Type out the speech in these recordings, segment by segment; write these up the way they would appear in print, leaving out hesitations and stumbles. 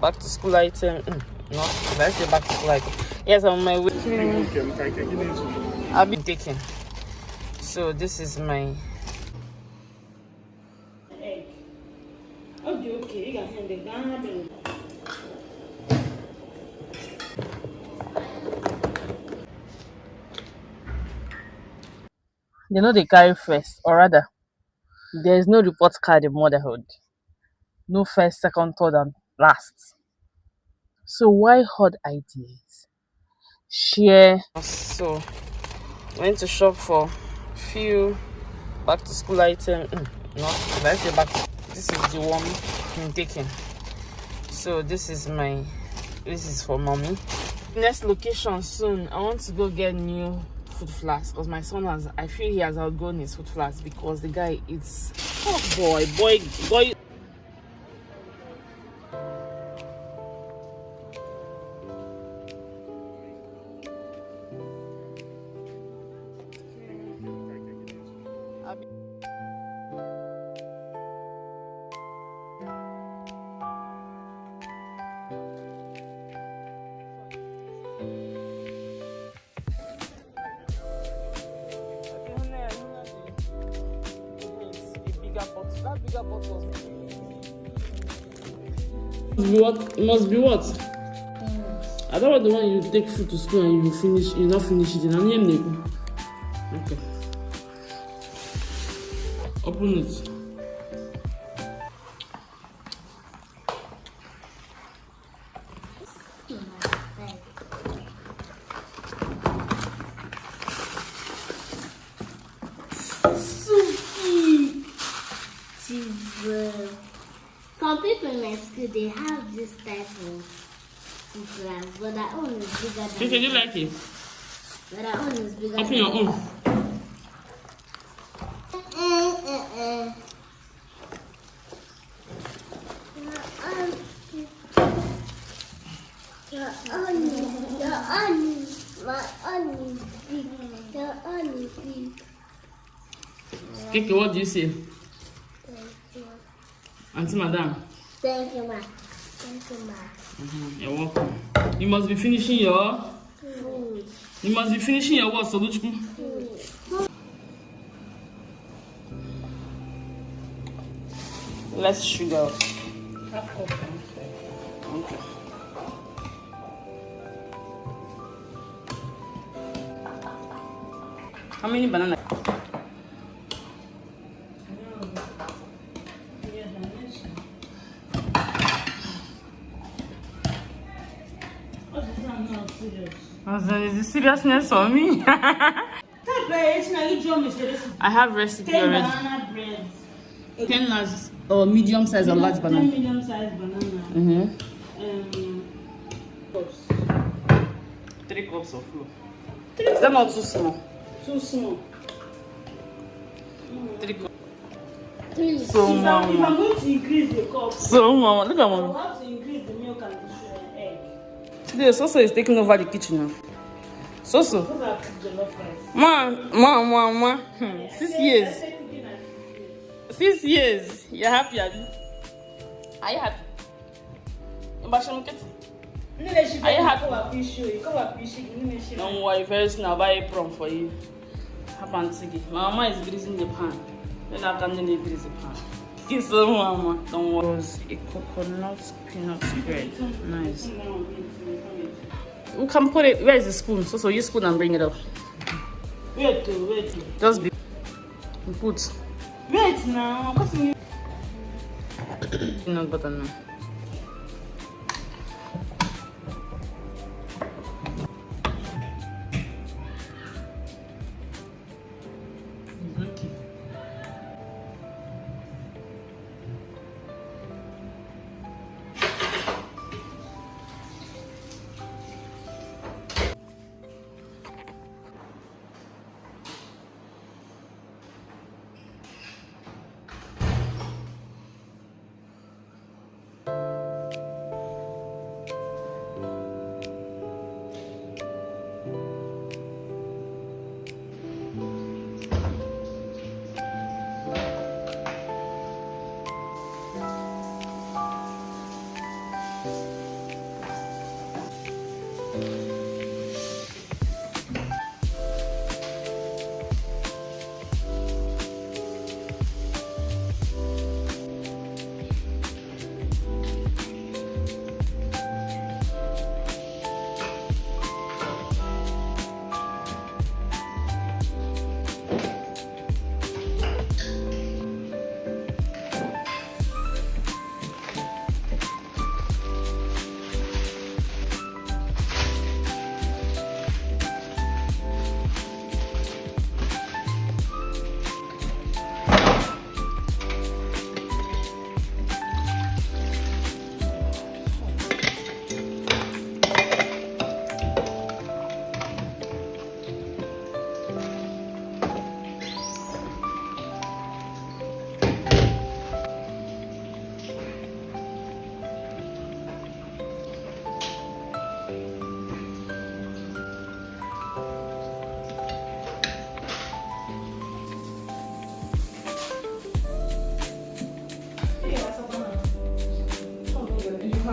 back to school item. No, let's say back to school item. Yes, I'm on my way. I'll be taking. So this is my egg. Okay, you can send the bananabread. they know they carry first, or rather, there is no report card in motherhood. No first, second, third, and last. So why hot ideas? Share. So went to shop for few back to school item. No, let's say back. This is the one I'm taking. So this is for mommy. Next location soon. I want to go get new food flask because my son I feel he has outgrown his food flask because the guy is boy. That bigger bottle must be what? I don't want the one you take food to school and you not finish it. Okay. Open it. Some people in my school, they have this type of flask, but that one is bigger than Okay, do you like it? But that one is bigger Open your own. Kiki, what do you say? Auntie Madam. Thank you, ma. Thank you, ma. You're welcome. You must be finishing your Food. You must be finishing your what, Soluchku? Food. Less sugar. Okay. How many bananas? Is this seriousness for me? I have recipe 10 already. banana bread. 10 large or medium size or large 10 banana. medium sized banana. Cups. 3 cups of flour. Is that not too small? Too small. 3 cups. Three. So If I'm going to increase the cup, So mama, look at I'll mama. have to increase the milk and the egg. Today Soso is taking over the kitchen now. Soso. Because I cook jollof rice. Ma. 6 years. 6 years. You're happy, Abby? Are you happy? Are you happy? Don't worry, very soon I'll buy a prom for you. Happen to get. My mama is greasing the pan. Then I can then grease the pan. Kiss the mama. Don't worry. It was a coconut peanut bread. Nice. We can put it. Where is the spoon? So use spoon and bring it up. Wait. Just be. Put. Wait now. Peanut butter now.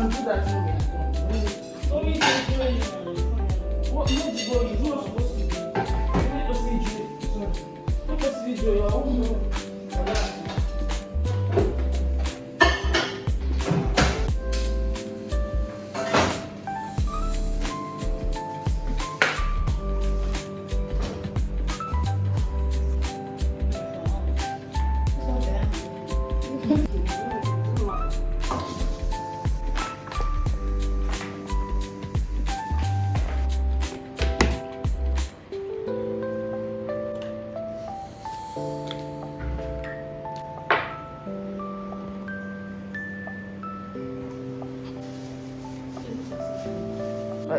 can do that when we are done. Only to what you need to go, you not supposed to do. You need to see you. Not supposed to do your own.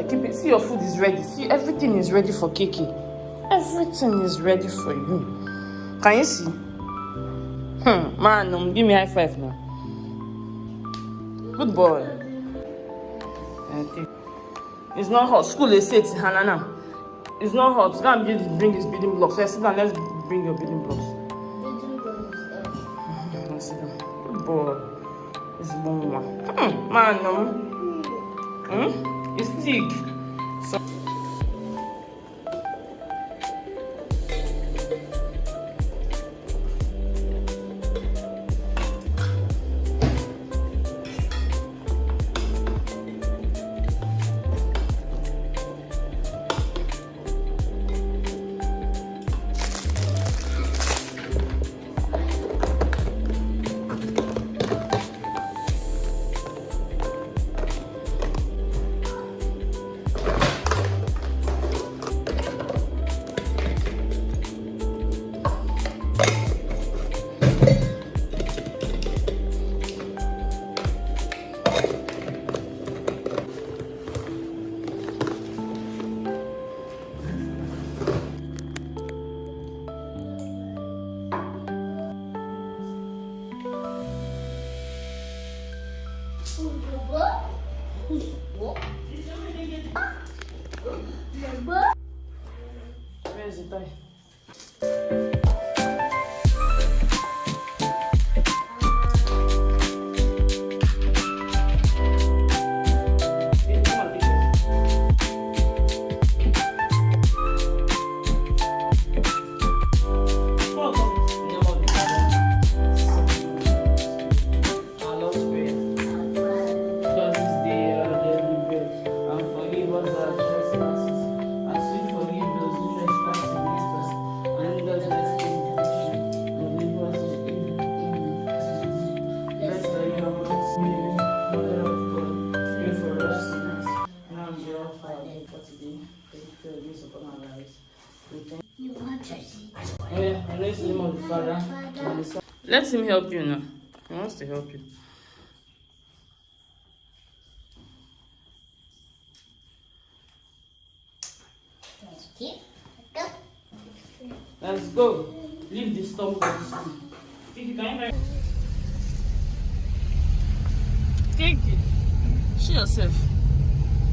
Keep it. See, your food is ready. See, everything is ready for Kiki. Everything is ready for you. Can you see? Man, give me high five now. Good boy. Okay. It's not hot. School is set, Hanana. It's not hot. Go and bring his building blocks. Let's sit down. Let's bring your building blocks. Let's sit down. Good boy. It's one one. Man, it's thick. So where's the tie? Let him help you now. He wants to help you. Let's go. Leave the stump of the school. Kiki, can you Kiki, show yourself.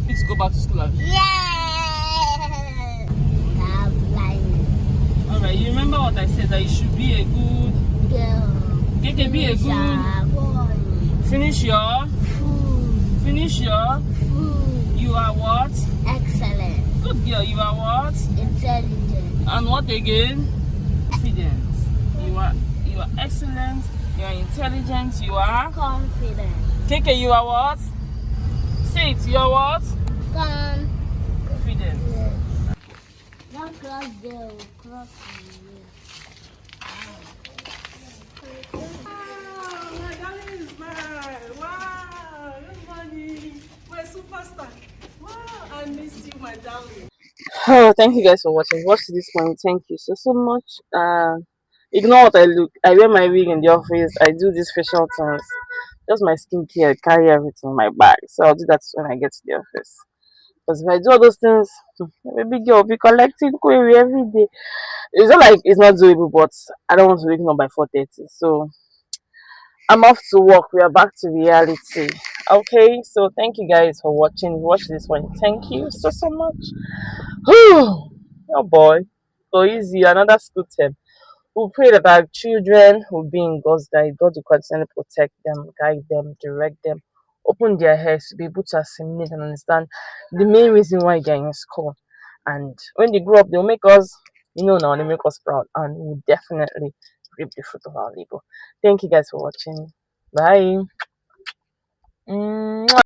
You need to go back to school, have you? Yeah. Alright, you remember what I said, that you should be a good Girl. Kiki, be a good. Finish your Food. Finish your Food. You are what? Excellent. Good girl, you are what? Intelligent. And what again? Confidence. You are excellent, you are intelligent, you are Confident. Kiki, you are what? Say it, you are what? Confident. Don't cross there, cross My darling is mine. Wow, good morning. My superstar. Wow, I miss you, my darling. Oh, thank you guys for watching. Watch to this point. Thank you so much. Ignore what I look. I wear my wig in the office. I do these facial things. Just my skincare, carry everything in my bag. So I'll do that when I get to the office. Because if I do all those things, a big girl will be collecting query every day. It's not like it's not doable, but I don't want to wake up by 4:30. So I'm off to work. We are back to reality. Okay, so thank you guys for watching. Watch this one. Thank you so much. Oh boy. So easy. Another school term. We pray that our children will be in God's guide. God will continue to protect them, guide them, direct them, open their heads to be able to assimilate and understand the main reason why they're in school. And when they grow up, they'll make us, now they make us proud, and we'll definitely reap the fruit of our labor. Thank you guys for watching. Bye.